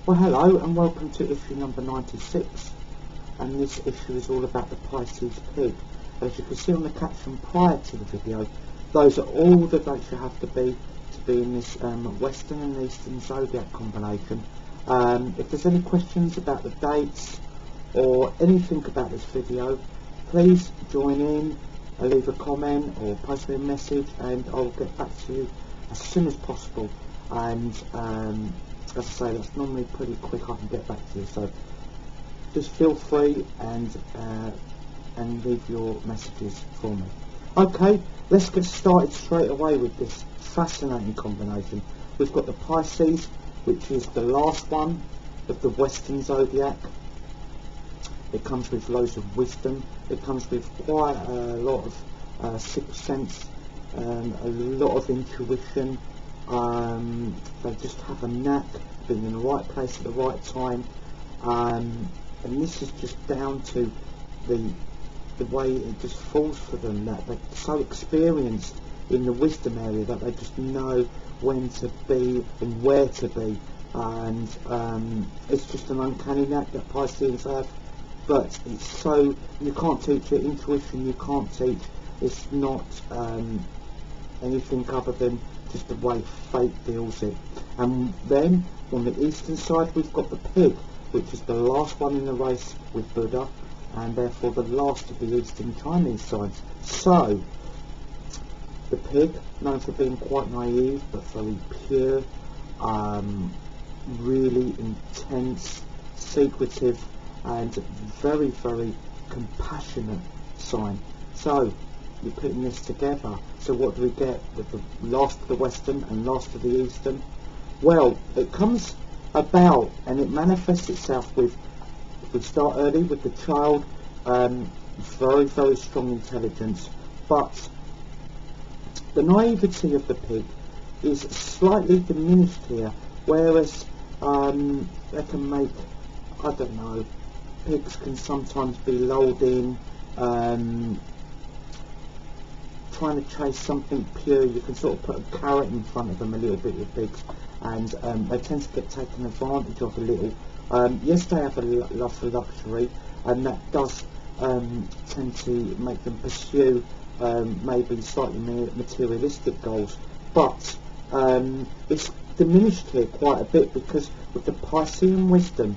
Well, hello and welcome to issue number 96, and this issue is all about the Pisces pig. As you can see on the caption prior to the video, those are all the dates you have to be in this Western and Eastern Zodiac combination. If there's any questions about the dates or anything about this video, please join in, leave a comment or post me a message, and I'll get back to you as soon as possible. And as I say, that's normally pretty quick. I can get back to you, so just feel free and leave your messages for me. Okay, let's get started straight away with this fascinating combination. We've got the Pisces, which is the last one of the Western Zodiac. It comes with loads of wisdom. It comes with quite a lot of sixth sense, a lot of intuition. They just have a knack of being in the right place at the right time, and this is just down to the way it just falls for them, that they're so experienced in the wisdom area that they just know when to be and where to be, and it's just an uncanny knack that Pisces have. But it's so, you can't teach it. Intuition you can't teach. It's not anything other than just the way fate deals it. And then on the eastern side we've got the pig, which is the last one in the race with Buddha, and therefore the last of the Eastern Chinese signs. So the pig, known for being quite naive but very pure, really intense, secretive, and very, very compassionate sign. So you're putting this together. So what do we get with the last of the Western and last of the Eastern? Well, it comes about and it manifests itself with, if we start early with the child, very, very strong intelligence, but the naivety of the pig is slightly diminished here, whereas they can make, I don't know, pigs can sometimes be lulled in, trying to chase something pure. You can sort of put a carrot in front of them a little bit with pigs, and they tend to get taken advantage of a little. Yes, they have a love for luxury, and that does tend to make them pursue maybe slightly materialistic goals, but it's diminished here quite a bit, because with the Piscean wisdom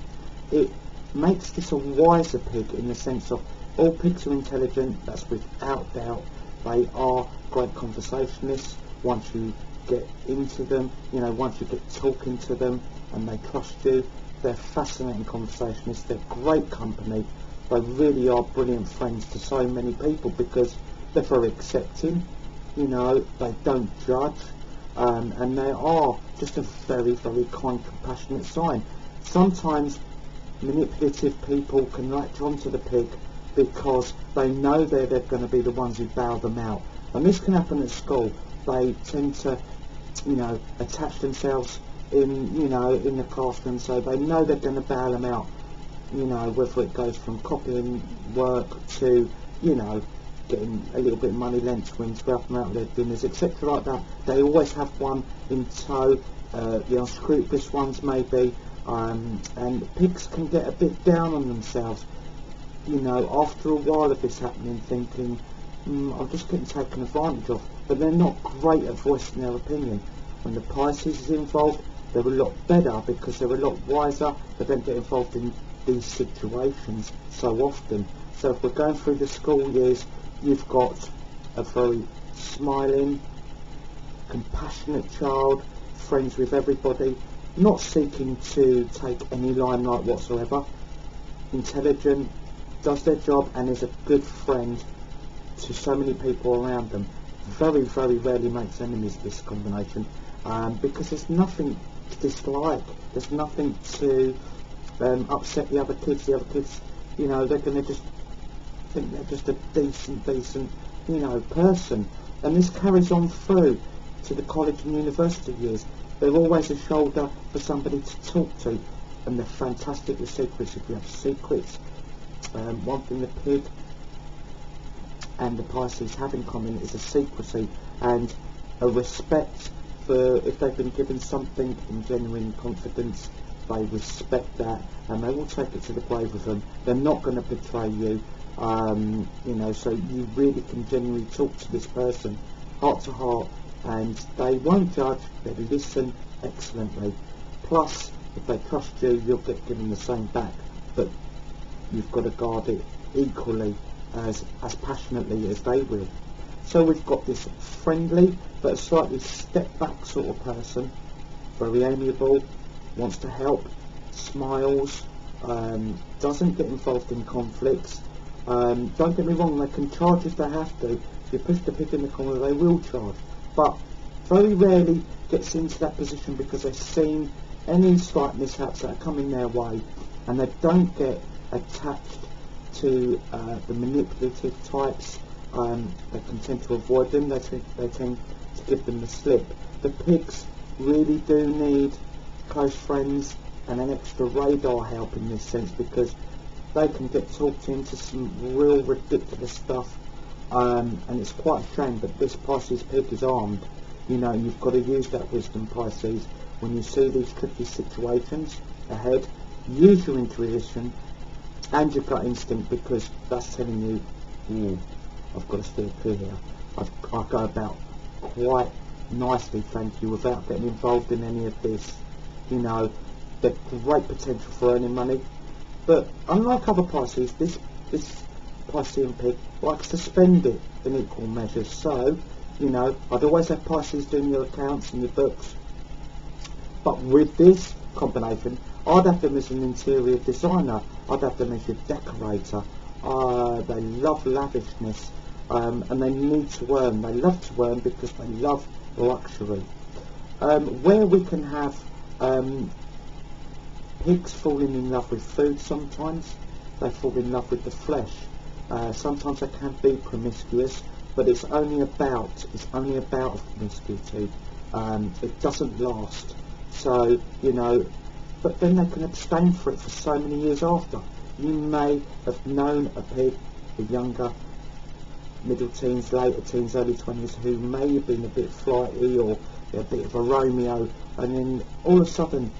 it makes this a wiser pig, in the sense of all pigs are intelligent, that's without doubt. They are great conversationalists once you get into them, you know, once you get talking to them and they trust you. They're fascinating conversationalists, they're great company, they really are brilliant friends to so many people, because they're very accepting, you know, they don't judge, and they are just a very, very kind, compassionate sign. Sometimes manipulative people can latch onto the pig because they know they're going to be the ones who bail them out, and this can happen at school. They tend to, you know, attach themselves in, you know, in the classroom, so they know they're going to bail them out, you know, whether it goes from copying work to, you know, getting a little bit of money lent to them to help them out with their dinners, etc. like that. They always have one in tow, the unscrupulous ones maybe, and pigs can get a bit down on themselves, you know, after a while of this happening, thinking, I'm just getting taken advantage of. But they're not great at voicing their opinion. When the Pisces is involved, they're a lot better, because they're a lot wiser. They don't get involved in these situations so often. So if we're going through the school years, you've got a very smiling, compassionate child, friends with everybody, not seeking to take any limelight whatsoever, intelligent, does their job, and is a good friend to so many people around them. Very, very rarely makes enemies, this combination, because there's nothing to dislike, there's nothing to upset the other kids. The other kids, you know, they're going to just think they're just a decent, you know, person. And this carries on through to the college and university years. They're always a shoulder for somebody to talk to, and they're fantastic with secrets. If you have secrets, one thing the pig and the Pisces have in common is a secrecy and a respect for, if they've been given something in genuine confidence, they respect that, and they will take it to the grave with them. They're not going to betray you, you know, so you really can genuinely talk to this person heart to heart, and they won't judge, they listen excellently. Plus, if they trust you, you'll get given the same back, but you've got to guard it equally as passionately as they will. So we've got this friendly but a slightly step back sort of person, very amiable, wants to help, smiles, doesn't get involved in conflicts. Don't get me wrong, they can charge if they have to. If you push the pig in the corner, they will charge, but very rarely gets into that position because they've seen any slight mishaps that are coming their way, and they don't get attached to the manipulative types. They can tend to avoid them, they tend to give them the slip. The pigs really do need close friends and an extra radar help in this sense, because they can get talked into some real ridiculous stuff, and it's quite a shame that this Pisces pig is armed. You know, you've got to use that wisdom, Pisces. When you see these tricky situations ahead, use your intuition and your gut instinct, because that's telling you, ooh, I've got to steer clear here. I go about quite nicely, thank you, without getting involved in any of this. You know, there's great potential for earning money, but unlike other Pisces, this Piscean pig likes to spend it in equal measures. So, you know, I'd always have Pisces doing your accounts and your books, but with this combination, I'd have them as an interior designer, I'd have them as your decorator. They love lavishness, and they need to earn. They love to earn because they love luxury. Where we can have pigs falling in love with food, sometimes they fall in love with the flesh. Sometimes they can be promiscuous, but it's only about promiscuity. It doesn't last. So, you know, but then they can abstain for it for so many years after. You may have known a pig, a younger, middle teens, later teens, early 20s, who may have been a bit flighty or a bit of a Romeo, and then all of a sudden,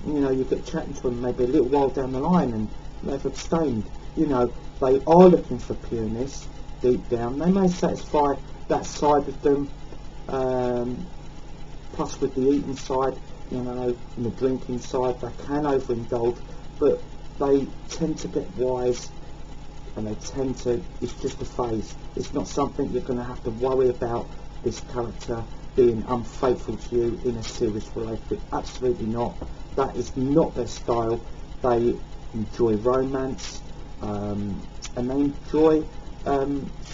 you know, you get chatting to them maybe a little while down the line and they've abstained. You know, they are looking for pureness deep down. They may satisfy that side of them, plus with the eating side, you know, and the drinking side, they can overindulge, but they tend to get wise, and they tend to, it's just a phase. It's not something you're going to have to worry about this character being unfaithful to you in a serious relationship. Absolutely not. That is not their style. They enjoy romance, and they enjoy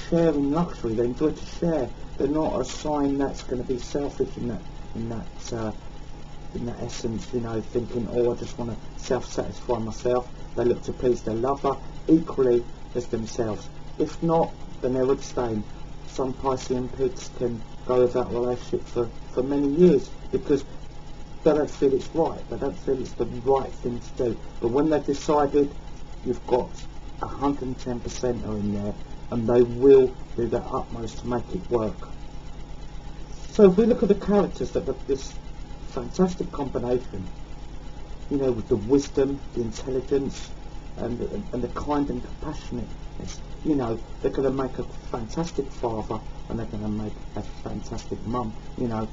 sharing luxury. They enjoy to share. They're not a sign that's going to be selfish in that essence, you know, thinking, oh, I just want to self-satisfy myself. They look to please their lover equally as themselves. If not, then they'll abstain. Some Piscean pigs can go without a relationship for many years because they don't feel it's right. They don't feel it's the right thing to do. But when they've decided, you've got 110% are in there, and they will do their utmost to make it work. So if we look at the characters that have this fantastic combination, you know, with the wisdom, the intelligence, and the kind and compassionateness, you know, they're going to make a fantastic father, and they're going to make a fantastic mum. You know,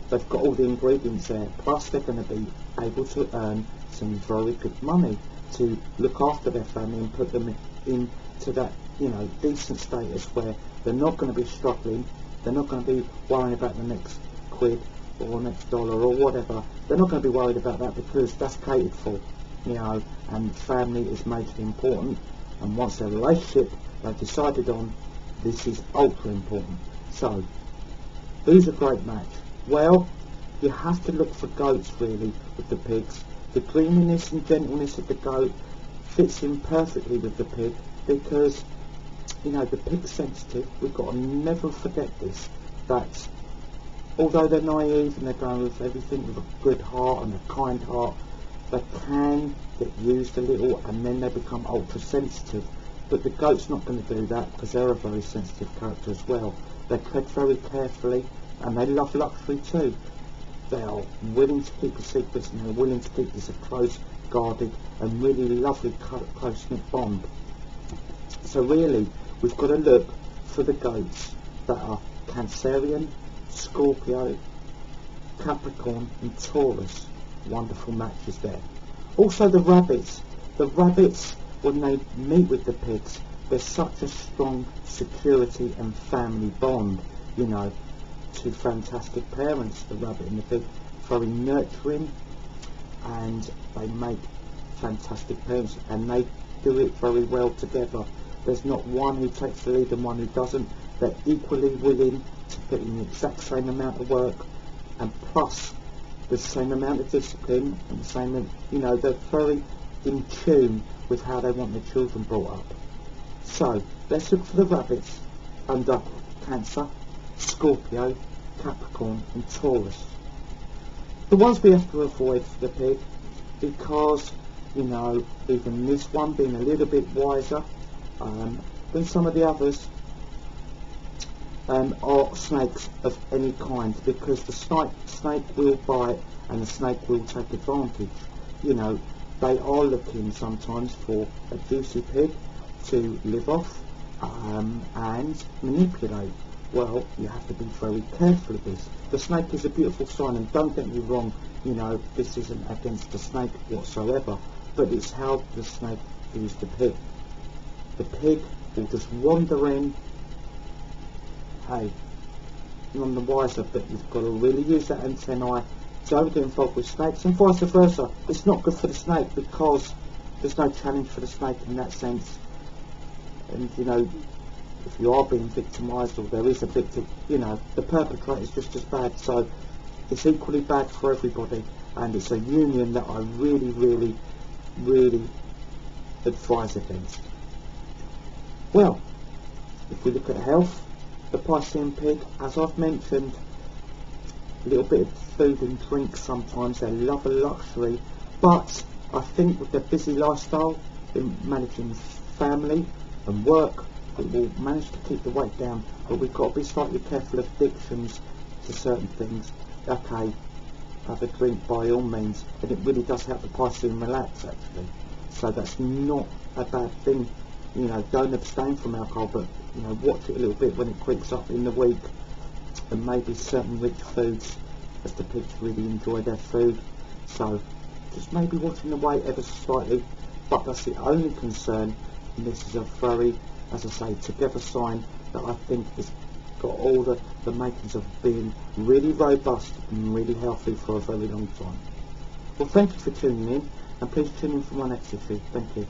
they've got all the ingredients there, plus they're going to be able to earn some very good money to look after their family and put them into that, you know, decent status where they're not going to be struggling, they're not going to be worrying about the next quid or next dollar or whatever. They're not going to be worried about that because that's catered for, you know, and family is majorly important, and once their relationship they've decided on, this is ultra important. So, who's a great match? Well, you have to look for goats really with the pigs. The dreaminess and gentleness of the goat fits in perfectly with the pig because, you know, the pig's sensitive. We've got to never forget this, that although they're naive and they're going with everything with a good heart and a kind heart, they can get used a little and then they become ultra sensitive. But the goat's not going to do that because they're a very sensitive character as well. They tread very carefully and they love luxury too. They are willing to keep the secrets, and they're willing to keep this a close, guarded and really lovely, close-knit bond. So really, we've got to look for the goats that are Cancerian, Scorpio, Capricorn and Taurus. Wonderful matches there. Also the rabbits. The rabbits, when they meet with the pigs, there's such a strong security and family bond. You know, two fantastic parents, the rabbit and the pig, very nurturing, and they make fantastic parents, and they do it very well together. There's not one who takes the lead and one who doesn't. They're equally willing to put in the exact same amount of work, and plus the same amount of discipline, and the same, you know, they're very in tune with how they want their children brought up. So let's look for the rabbits under Cancer, Scorpio, Capricorn and Taurus. The ones we have to avoid for the pig, because, you know, even this one being a little bit wiser than some of the others, are snakes of any kind, because the snake will bite and the snake will take advantage. You know, they are looking sometimes for a juicy pig to live off and manipulate. Well, you have to be very careful of this. The snake is a beautiful sign, and don't get me wrong, you know, this isn't against the snake whatsoever, but it's how the snake views the pig. The pig will just wander in. Hey, none the wiser, but you've got to really use that antennae. Don't get involved with snakes, and vice versa. It's not good for the snake, because there's no challenge for the snake in that sense. And, you know, if you are being victimised, or there is a victim, you know, the perpetrator is just as bad. So it's equally bad for everybody, and it's a union that I really, really, really advise against. Well, if we look at health, the Piscean pig, as I've mentioned, a little bit of food and drink sometimes. They love a luxury, but I think with their busy lifestyle in managing family and work, it will manage to keep the weight down. But we've got to be slightly careful of addictions to certain things. Okay, have a drink by all means, and it really does help the Piscean relax actually. So that's not a bad thing. You know, don't abstain from alcohol, but, you know, watch it a little bit when it creeps up in the week, and maybe certain rich foods, as the pigs really enjoy their food. So just maybe watching the weight ever so slightly, but that's the only concern. And this is a very, as I say, together sign that I think has got all the makings of being really robust and really healthy for a very long time. Well, thank you for tuning in, and please tune in for my next issue. Thank you.